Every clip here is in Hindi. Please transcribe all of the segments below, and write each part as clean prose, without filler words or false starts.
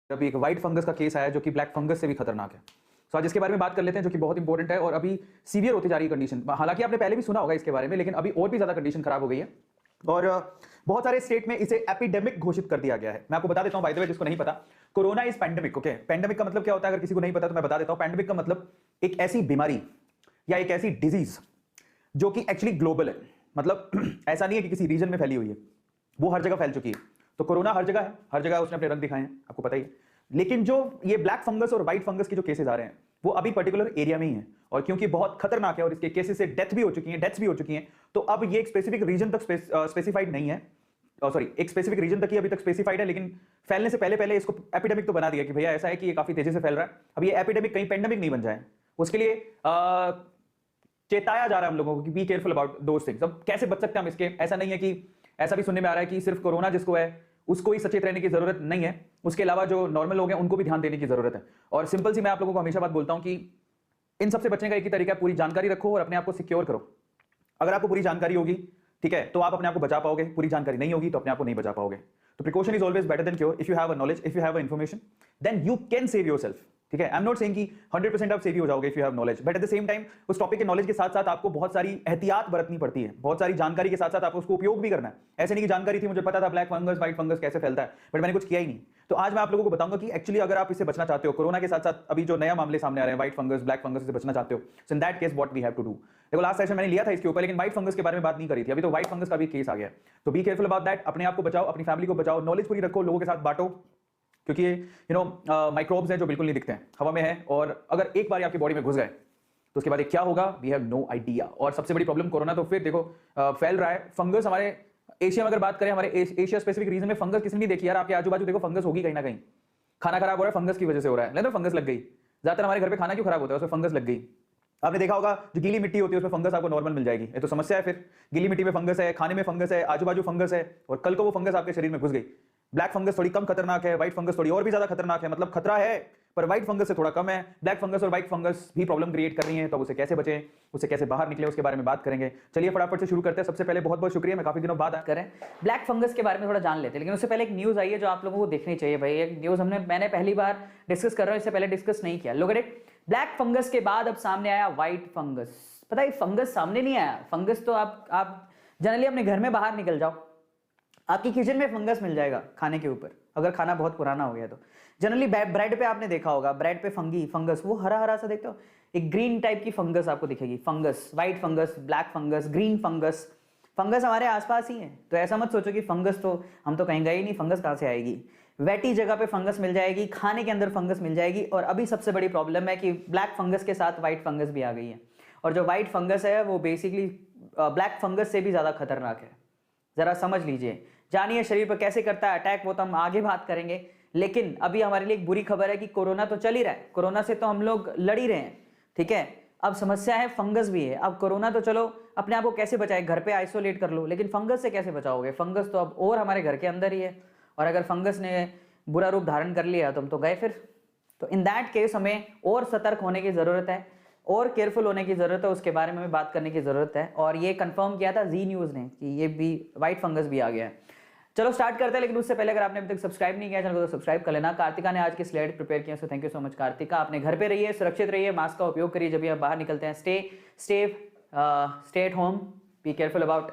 अभी एक व्हाइट फंगस का केस आया जो कि ब्लैक फंगस से भी खतरनाक है। तो आज इसके बारे में बात कर लेते हैं जो कि बहुत इंपॉर्टेंट है और अभी सीवियर होती जा रही है कंडीशन। हालांकि आपने पहले भी सुना होगा इसके बारे में, लेकिन अभी और भी ज्यादा कंडीशन खराब हो गई है और बहुत सारे स्टेट में इसे एपिडेमिक घोषित कर दिया गया है। मैं आपको बता देता हूं बाय द वे जिसको नहीं पता, corona is pandemic. Okay, pandemic का मतलब क्या होता है अगर किसी को नहीं पता तो मैं बता देता हूं। पैंडेमिक का मतलब एक ऐसी बीमारी या एक ऐसी डिजीज जो कि एक्चुअली ग्लोबल है। मतलब ऐसा नहीं है कि किसी रीजन में फैली हुई है, वो हर जगह फैल चुकी है। तो कोरोना हर जगह है, हर जगह उसने अपने रंग दिखाए हैं, आपको पता ही है। लेकिन जो ये ब्लैक फंगस और व्हाइट फंगस के जो केसेस आ रहे हैं वो अभी पर्टिकुलर एरिया में ही है और क्योंकि बहुत खतरनाक है और इसके केसेस से डेथ्स भी हो चुकी हैं, तो अब ये एक स्पेसिफिक रीजन तक स्पेसिफाइड नहीं है। सॉरी, एक स्पेसिफिक रीजन तक ही अभी तक स्पेसिफाइड है, लेकिन फैलने से पहले इसको एपिडेमिक तो बना दिया कि भैया ऐसा है कि ये काफी तेजी से फैल रहा है। अब ये एपिडेमिक कहीं पेंडेमिक नहीं बन जाए, उसके लिए चेताया जा रहा है हम लोगों को कि be careful about those things. अब कैसे बच सकते हैं हम इसके? ऐसा नहीं है कि ऐसा भी सुनने में आ रहा है कि सिर्फ कोरोना जिसको है उसको ही सचेत रहने की जरूरत नहीं है, उसके अलावा जो नॉर्मल लोग हैं उनको भी ध्यान देने की जरूरत है। और सिंपल सी मैं आप लोगों को हमेशा बात बोलता हूं कि इन सबसे बचने का एक ही तरीका है, पूरी जानकारी रखो और अपने आप को सिक्योर करो। अगर आपको पूरी जानकारी होगी, ठीक है, तो आप अपने आप को बचा पाओगे। पूरी जानकारी नहीं होगी तो अपने आप को नहीं बचा पाओगे। तो precaution is always better than cure. If you have a knowledge, if you have a information, then you can save yourself. ठीक है, आई एम नॉट सेइंग कि 100% आप सेव हो जाओगे if you have knowledge, but at the same time उस टॉपिक के नॉलेज के साथ साथ आपको बहुत सारी एहतियात बरतनी पड़ती है। बहुत सारी जानकारी के साथ साथ आपको उसको उपयोग भी करना है। ऐसे नहीं कि जानकारी थी, मुझे पता था ब्लैक फंगस व्हाइट फंगस कैसे फैलता है, बट मैंने कुछ किया ही नहीं। तो आज मैं आप लोगों को बताऊंगा कि एक्चुअली अगर आप इससे बचना चाहते हो, कोरोना के साथ साथ अभी जो नया मामले सामने आ रहे हैं व्हाइट फंगस ब्लैक फंगस से बचना चाहते हो, so in that case what we have to do. देखो लास्ट सेशन मैंने लिया था इसके ऊपर, लेकिन व्हाइट फंगस के बारे में बात नहीं करी थी। अभी तो व्हाइट फंगस का भी केस आ गया। तो बी केयरफुल अबाउट दैट। अपने आप को बचाओ, अपनी फैमिली को बचाओ, नॉलेज पूरी रखो, लोगों के साथ बांटो, क्योंकि ये माइक्रोब्स हैं जो बिल्कुल नहीं दिखते हैं, हवा में है, और अगर एक बार आपकी बॉडी में घुस गए तो उसके बाद क्या होगा वी हैव नो आइडिया। और सबसे बड़ी प्रॉब्लम कोरोना तो फिर देखो फैल रहा है। फंगस हमारे एशिया में अगर बात करें, हमारे एशिया स्पेसिफिक रीजन में फंगस किसने नहीं देखी यार? आपके आजू बाजू देखो फंगस होगी कहीं ना कहीं। खाना खराब हो रहा है फंगस की वजह से हो रहा है, लेकिन फंगस लग गई। ज्यादातर हमारे घर पे खाना क्यों खराब होता है? उसमें फंगस लग गई। आपने देखा होगा जो गीली मिट्टी होती है उसमें फंगस आपको नॉर्मल मिल जाएगी, ये तो समस्या है। फिर गीली मिट्टी में फंगस है, खाने में फंगस है, आजू बाजू फंगस है, और कल को वो फंगस आपके शरीर में घुस गई। ब्लैक फंगस थोड़ी कम खतरनाक है, व्हाइट फंगस थोड़ी और भी ज्यादा खतरनाक है। मतलब खतरा है पर व्हाइट फंगस से थोड़ा कम है। ब्लैक फंगस और व्हाइट फंगस भी प्रॉब्लम क्रिएट कर रही है, तो उसे कैसे बचें, उससे कैसे बाहर निकले, उसके बारे में बात करेंगे। चलिए फटाफट से शुरू करते हैं। सबसे पहले बहुत बहुत शुक्रिया, मैं काफी दिनों बाद करें ब्लैक फंगस के बारे में थोड़ा जान लेते हैं। लेकिन उससे पहले एक न्यूज आई है जो आप लोगों को देखनी चाहिए भाई। एक न्यूज मैंने पहली बार डिस्कस कर रहा हूं, इससे पहले डिस्कस नहीं किया। लोग ब्लैक फंगस के बाद अब सामने आया व्हाइट फंगस। पता है फंगस सामने नहीं आया। फंगस तो आप जनरली अपने घर में बाहर निकल जाओ, आपकी किचन में फंगस मिल जाएगा खाने के ऊपर, अगर खाना बहुत पुराना हो गया तो। जनरली ब्रेड पे आपने देखा होगा, ब्रेड पे फंगस वो हरा हरा सा देखते हो, एक ग्रीन टाइप की फंगस आपको दिखेगी। Fungus, white fungus, black fungus, green fungus, fungus हमारे आसपास ही है। तो ऐसा मत सोचो कि फंगस तो हम तो कहीं गए ही नहीं, फंगस कहां से आएगी। वेटी जगह पे फंगस मिल जाएगी, खाने के अंदर फंगस मिल जाएगी। और अभी सबसे बड़ी प्रॉब्लम है कि ब्लैक फंगस के साथ व्हाइट फंगस भी आ गई है। और जो व्हाइट फंगस है वो बेसिकली ब्लैक फंगस से भी ज्यादा खतरनाक है। जरा समझ लीजिए, जानिए शरीर पर कैसे करता है अटैक, वो तो हम आगे बात करेंगे। लेकिन अभी हमारे लिए एक बुरी खबर है कि कोरोना तो चल ही रहा है, कोरोना से तो हम लोग लड़ ही रहे हैं, ठीक है। अब समस्या है फंगस भी है। अब कोरोना तो चलो अपने आप को कैसे बचाए, घर पे आइसोलेट कर लो, लेकिन फंगस से कैसे बचाओगे? फंगस तो अब और हमारे घर के अंदर ही है, और अगर फंगस ने बुरा रूप धारण कर लिया तो हम तो गए फिर। तो इन दैट केस हमें और सतर्क होने की जरूरत है और केयरफुल होने की जरूरत है, उसके बारे में बात करने की जरूरत है। और ये कंफर्म किया था जी न्यूज ने कि ये भी व्हाइट फंगस भी आ गया है। चलो स्टार्ट करते हैं, लेकिन उससे पहले अगर आपने अभी तक सब्सक्राइब नहीं किया चैनल को तो सब्सक्राइब कर लेना। कार्तिका ने आज की स्लाइड प्रिपेयर किया, so thank you so much Kartika. अपने घर पे रहिए, सुरक्षित रहिए, मास्क का उपयोग करिए जब भी आप बाहर निकलते हैं। Stay at home, be careful about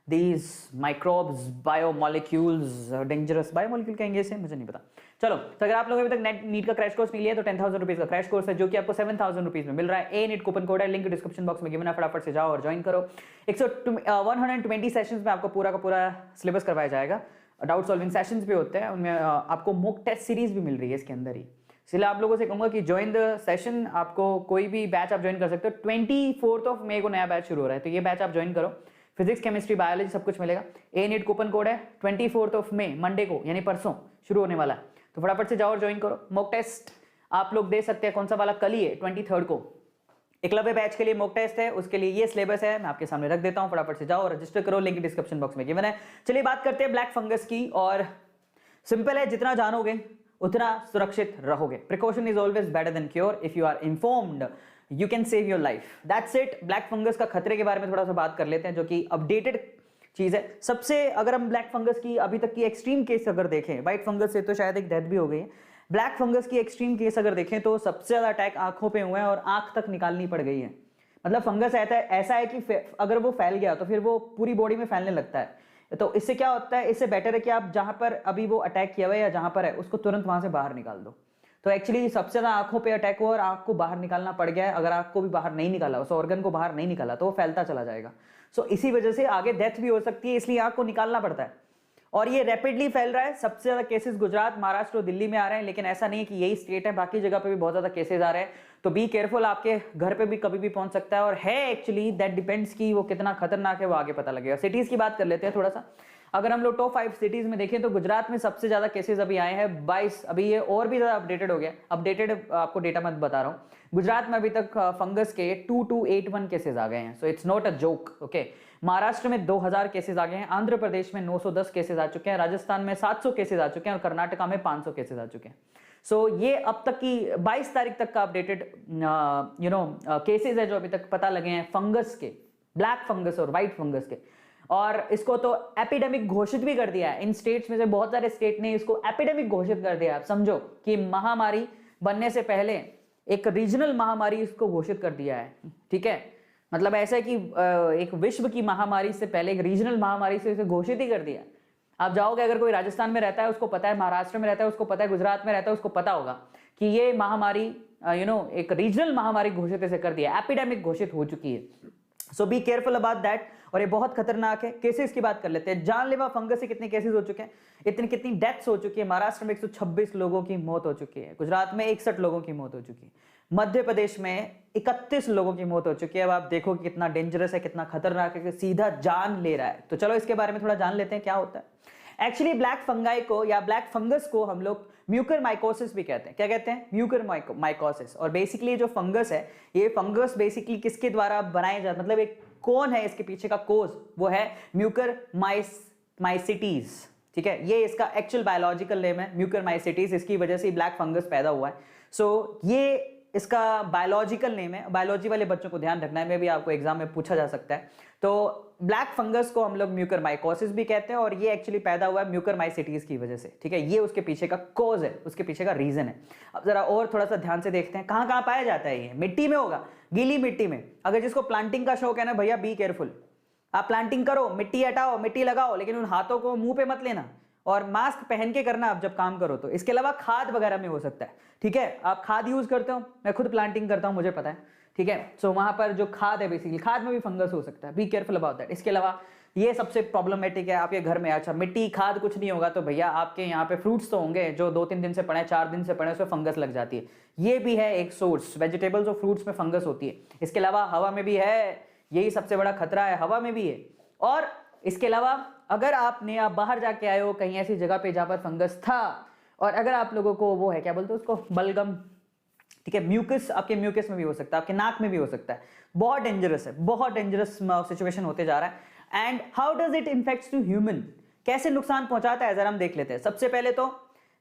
these microbes, biomolecules, dangerous biomolecule कहेंगे इसे, मुझे नहीं पता। चलो, तो अगर आप लोगों ने अभी तक नीट का क्रैश कोर्स नहीं लिया तो 10,000 रुपीज का क्रैश कोर्स है जो कि आपको 7,000 रुपीज में मिल रहा है। ए नीट कूपन कोड है, लिंक डिस्क्रिप्शन बॉक्स में गिवन है, फटाफट से जाओ और ज्वाइन करो। 120 सेशंस में आपको पूरा का पूरा सिलेबस करवाया जाएगा। डाउट सॉल्विंग सेशंस भी होते हैं, उनमें आपको मॉक टेस्ट सीरीज भी मिल रही है इसके अंदर ही। इसलिए आप लोगों से कहूंगा कि ज्वाइन द सेशन। आपको कोई भी बैच आप ज्वाइन कर सकते हो। 24 मई को नया बैच शुरू हो रहा है, तो ये बैच आप ज्वाइन करो। फिजिक्स, केमिस्ट्री, बायोलॉजी सब कुछ मिलेगा। ए नीट कूपन कोड है, 24 मई मंडे को यानी परसों शुरू होने वाला है, तो फटाफट से जाओ और ज्वाइन करो। मॉक टेस्ट आप लोग दे सकते हैं, कौन सा वाला? कल ही है 23 को एकलव्य बैच के लिए मॉक टेस्ट है, उसके लिए ये सिलेबस है, मैं आपके सामने रख देता हूं। फटाफट से जाओ और रजिस्टर करो, लिंक डिस्क्रिप्शन बॉक्स में गिवन है। चलिए बात करते हैं ब्लैक फंगस की। और सिंपल है, जितना जानोगे उतना सुरक्षित रहोगे। Precaution is always better than cure. If you are informed you can save your life, that's it. Black fungus का खतरे के बारे में थोड़ा सा बात कर लेते हैं, जो कि अपडेटेड चीज है। सबसे अगर हम ब्लैक फंगस की अभी तक की एक्सट्रीम केस अगर देखें, व्हाइट फंगस से तो शायद एक डेथ भी हो गई है, ब्लैक फंगस की एक्सट्रीम केस अगर देखें तो सबसे ज्यादा अटैक आंखों पे हुए हैं और आंख तक निकालनी पड़ गई है। मतलब फंगस ऐसा है कि अगर वो फैल गया तो फिर वो पूरी बॉडी में फैलने लगता है। तो इससे क्या होता है, इससे बेटर है कि आप जहां पर अभी वो अटैक किया हुआ है या जहां पर है उसको तुरंत वहां से बाहर निकाल दो। तो एक्चुअली सबसे ज्यादा आंखों पे अटैक हुआ और आंख को बाहर निकालना पड़ गया है। अगर आंख को भी बाहर नहीं निकाला, उस ऑर्गन को बाहर नहीं निकाला तो वो फैलता चला जाएगा। सो इसी वजह से आगे डेथ भी हो सकती है, इसलिए आंख को निकालना पड़ता है। और ये रैपिडली फैल रहा है। सबसे ज्यादा केसेस गुजरात, महाराष्ट्र और दिल्ली में आ रहे हैं, लेकिन ऐसा नहीं है कि यही स्टेट है, बाकी जगह पे भी बहुत ज्यादा केसेस आ रहे हैं। तो बी केयरफुल, आपके घर पे भी कभी भी पहुंच सकता है। और है एक्चुअली दैट डिपेंड्स कि वो कितना खतरनाक है, वो आगे पता लगेगा। सिटीज की बात कर लेते हैं थोड़ा सा। अगर हम लोग टॉप 5 सिटीज में देखें तो गुजरात में सबसे ज्यादा केसेस अभी आए हैं 22। अभी ये और भी ज्यादा अपडेटेड हो गया, अपडेटेड आपको डेटा मैं बता रहा हूँ। गुजरात में अभी तक फंगस के 2281 केसेस आ गए हैं। So it's not a joke, okay. Maharashtra में 2000 केसेस आ गए हैं, आंध्र प्रदेश में 910 केसेस आ चुके हैं, राजस्थान में 700 केसेस आ चुके हैं और कर्नाटका में 500 केसेस आ चुके हैं। सो ये अब तक की 22 तारीख तक का अपडेटेड केसेस है जो अभी तक पता लगे हैं फंगस के, ब्लैक फंगस और व्हाइट फंगस के। और इसको तो एपिडेमिक घोषित भी कर दिया है। इन स्टेट्स में से बहुत सारे स्टेट ने इसको एपिडेमिक घोषित कर दिया है। आप समझो कि महामारी बनने से पहले एक रीजनल महामारी इसको घोषित कर दिया है, ठीक है। मतलब ऐसा है कि एक विश्व की महामारी से पहले एक रीजनल महामारी से इसे घोषित ही कर दिया। आप जाओगे, अगर कोई राजस्थान में रहता है उसको पता है, महाराष्ट्र में रहता है उसको पता है, गुजरात में रहता है उसको पता होगा कि ये महामारी एक रीजनल महामारी घोषित इसे कर दिया, एपिडेमिक घोषित हो चुकी है। सो बी केयरफुल अबाउट दैट। और ये बहुत खतरनाक है। केसेस की बात कर लेते हैं। जानलेवा फंगस से कितने केसेस हो चुके हैं, कितनी डेथ्स हो चुकी है। महाराष्ट्र में 126 लोगों की मौत हो चुकी है, गुजरात में 61 लोगों की मौत हो चुकी है, मध्य प्रदेश में 31 लोगों की मौत हो चुकी है। अब आप देखो कि कितना डेंजरस है, कितना खतरनाक है, कि सीधा जान ले रहा है। तो चलो इसके बारे में थोड़ा जान लेते हैं क्या होता है। एक्चुअली ब्लैक फंगाई को या ब्लैक फंगस को हम लोग म्यूकरमाइकोसिस भी कहते हैं। क्या कहते हैं? म्यूकरमाइकोसिस। और बेसिकली जो फंगस है, ये फंगस बेसिकली किसके द्वारा बनाए जाते, मतलब एक कौन है इसके पीछे का कोज, वो है म्यूकरमाइसिटीज, ठीक है। ये इसका एक्चुअल बायोलॉजिकल नेम है, म्यूकरमाइसिटीज। इसकी वजह से ब्लैक फंगस पैदा हुआ है। सो ये इसका बायोलॉजिकल नेम है। बायोलॉजी वाले बच्चों को ध्यान रखना है, में भी आपको एग्जाम में पूछा जा सकता है। तो ब्लैक फंगस को हम लोग म्यूकरमाइकोसिस भी कहते हैं और ये एक्चुअली पैदा हुआ है म्यूकरमाइसिटीज की वजह से, ठीक है। ये उसके पीछे का कॉज है, उसके पीछे का रीजन है। अब जरा और थोड़ा सा ध्यान से देखते हैं कहां कहां पाया जाता है। ये मिट्टी में होगा, गीली मिट्टी में। अगर जिसको प्लांटिंग का शौक है ना भैया, बी केयरफुल। आप प्लांटिंग करो, मिट्टी हटाओ, मिट्टी लगाओ, लेकिन उन हाथों को मुंह पे मत लेना और मास्क पहन के करना आप जब काम करो तो। इसके अलावा खाद वगैरह में हो सकता है, ठीक है। आप खाद यूज करते हो, मैं खुद प्लांटिंग करता हूं, मुझे पता है, ठीक है। सो वहां पर जो खाद है, बेसिकली खाद में भी फंगस हो सकता है। Be careful about that. इसके अलावा ये सबसे प्रॉब्लमेटिक है आपके घर में। अच्छा, मिट्टी खाद कुछ नहीं होगा तो भैया आपके यहाँ पे फ्रूट्स तो होंगे जो 2-3 दिन से पड़े, 4 दिन से पड़े, उसमें फंगस लग जाती है। ये भी है एक सोर्स, वेजिटेबल्स और फ्रूट्स में फंगस होती है। इसके अलावा हवा में भी है, यही सबसे बड़ा खतरा है, हवा में भी है। और इसके अलावा अगर आप बाहर जाके आए हो कहीं ऐसी जगह पे जहां पर फंगस था, और अगर आप लोगों को वो है, क्या बोलते हैं उसको, बलगम, ठीक है, म्यूकस, आपके म्यूकस में भी हो सकता है, आपके नाक में भी हो सकता है। बहुत डेंजरस है, बहुत डेंजरस सिचुएशन होते जा रहा है। And how does it infects to human, कैसे नुकसान पहुंचाता है जरा हम देख लेते हैं। सबसे पहले तो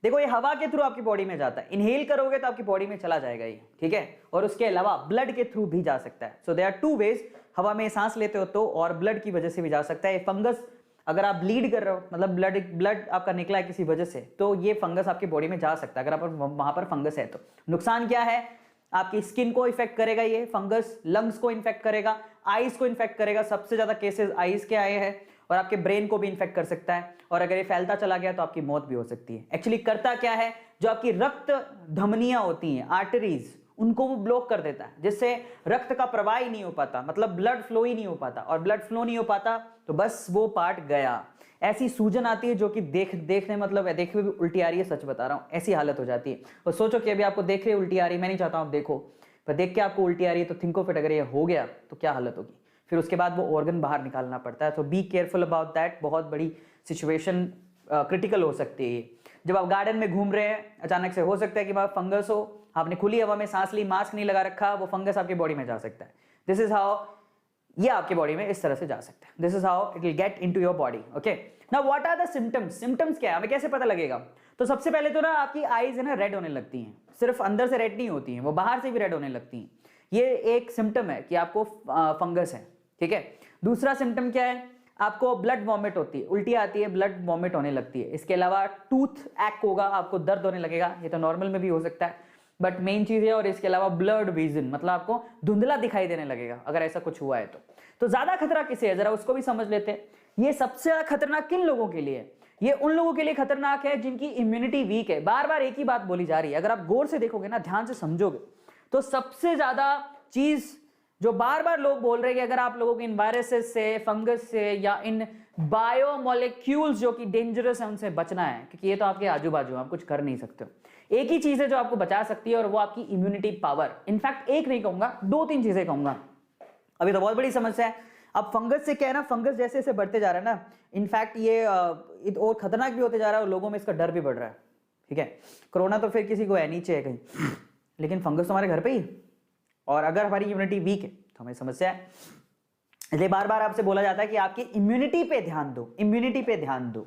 देखो, ये हवा के थ्रू आपकी बॉडी में जाता है। इनहेल करोगे तो आपकी बॉडी में चला जाएगा ये, ठीक है। और उसके अलावा ब्लड के थ्रू भी जा सकता है। सो देयर आर 2 वेज, हवा में सांस लेते हो तो, और ब्लड की वजह से भी जा सकता है। ये फंगस, अगर आप ब्लीड कर रहे हो, मतलब ब्लड आपका निकला है किसी वजह से, तो ये फंगस आपकी बॉडी में जा सकता है अगर आप वहां पर फंगस है तो। नुकसान क्या है? आपकी स्किन को इफेक्ट करेगा ये फंगस, लंग्स को इन्फेक्ट करेगा, आईज को इन्फेक्ट करेगा। सबसे ज्यादा केसेस आईज के आए हैं, और आपके ब्रेन को भी इन्फेक्ट कर सकता है। और अगर ये फैलता चला गया तो आपकी मौत भी हो सकती है। एक्चुअली करता क्या है, जो आपकी रक्त धमनियां होती हैं, आर्टरीज, उनको वो ब्लॉक कर देता है, जिससे रक्त का प्रवाह ही नहीं हो पाता, मतलब ब्लड फ्लो ही नहीं हो पाता। और ब्लड फ्लो नहीं हो पाता तो बस वो पार्ट गया। ऐसी सूजन आती है जो कि देखने मतलब है, देखे हुए भी उल्टी आ रही है, सच बता रहा हूं, ऐसी हालत हो जाती है। और सोचो कि अभी आपको देख रहे उल्टी आ रही है, मैं नहीं चाहता हूं आप देखो, पर देख के आपको उल्टी आ रही है तो थिंक ऑफ इट, अगर ये हो गया तो क्या हालत होगी। फिर उसके बाद वो ऑर्गन बाहर निकालना पड़ता है। तो बी केयरफुल अबाउट दैट। बहुत बड़ी सिचुएशन क्रिटिकल हो सकती है। जब आप गार्डन में घूम रहे हैं, अचानक से हो सकता है कि वहां फंगस हो, आपने खुली हवा में सांस ली, मास्क नहीं लगा रखा, वो फंगस आपकी बॉडी में जा सकता है। दिस इज हाउ ये आपकी बॉडी में इस तरह से जा सकता है। This is how it will get into your body, okay. Now what are the symptoms? Symptoms क्या है, हमें कैसे पता लगेगा? तो सबसे पहले तो ना आपकी आईज है ना रेड होने लगती हैं। सिर्फ अंदर से रेड नहीं होती हैं, वो बाहर से भी रेड होने लगती हैं। ये एक सिम्टम है कि आपको फंगस है, ठीक है। दूसरा सिम्टम क्या है? आपको ब्लड वॉमिट होती है, उल्टी आती है, ब्लड वॉमिट होने लगती है। इसके अलावा टूथ एक्ट होगा, आपको दर्द होने लगेगा, ये तो नॉर्मल में भी हो सकता है, बट मेन चीज है। और इसके अलावा ब्लड विजन, मतलब आपको धुंधला दिखाई देने लगेगा अगर ऐसा कुछ हुआ है तो ज्यादा खतरा किसे है, जरा उसको भी समझ लेते हैं। ये सबसे ज्यादा खतरनाक किन लोगों के लिए है? ये उन लोगों के लिए खतरनाक है जिनकी इम्यूनिटी वीक है। बार बार एक ही बात बोली जा रही है, अगर आप गौर से देखोगे ना, ध्यान से समझोगे, तो सबसे ज्यादा चीज जो बार बार लोग बोल रहे हैं कि अगर आप लोगों को इन वायरसेस से, फंगस से या इन बायोमोलिक्यूल्स जो कि डेंजरस है उनसे बचना है, क्योंकि ये तो आपके आजू बाजू, आप कुछ कर नहीं सकते हो। एक ही चीज है जो आपको बचा सकती है और वो आपकी इम्यूनिटी पावर। इनफैक्ट एक नहीं कहूंगा, 2-3 चीजें कहूंगा। अभी तो बहुत बड़ी समस्या है। अब फंगस से क्या है ना, फंगस जैसे जैसे बढ़ते जा रहा है ना, इनफैक्ट ये और खतरनाक भी होते जा रहा है और लोगों में इसका डर भी बढ़ रहा है। ठीक है, कोरोना तो फिर किसी को है नीचे है कहीं, लेकिन फंगस तो हमारे घर पे ही, और अगर हमारी इम्यूनिटी वीक है तो हमें समस्या है। इसलिए बार बार आपसे बोला जाता है कि आपकी इम्यूनिटी पे ध्यान दो, इम्यूनिटी पे ध्यान दो।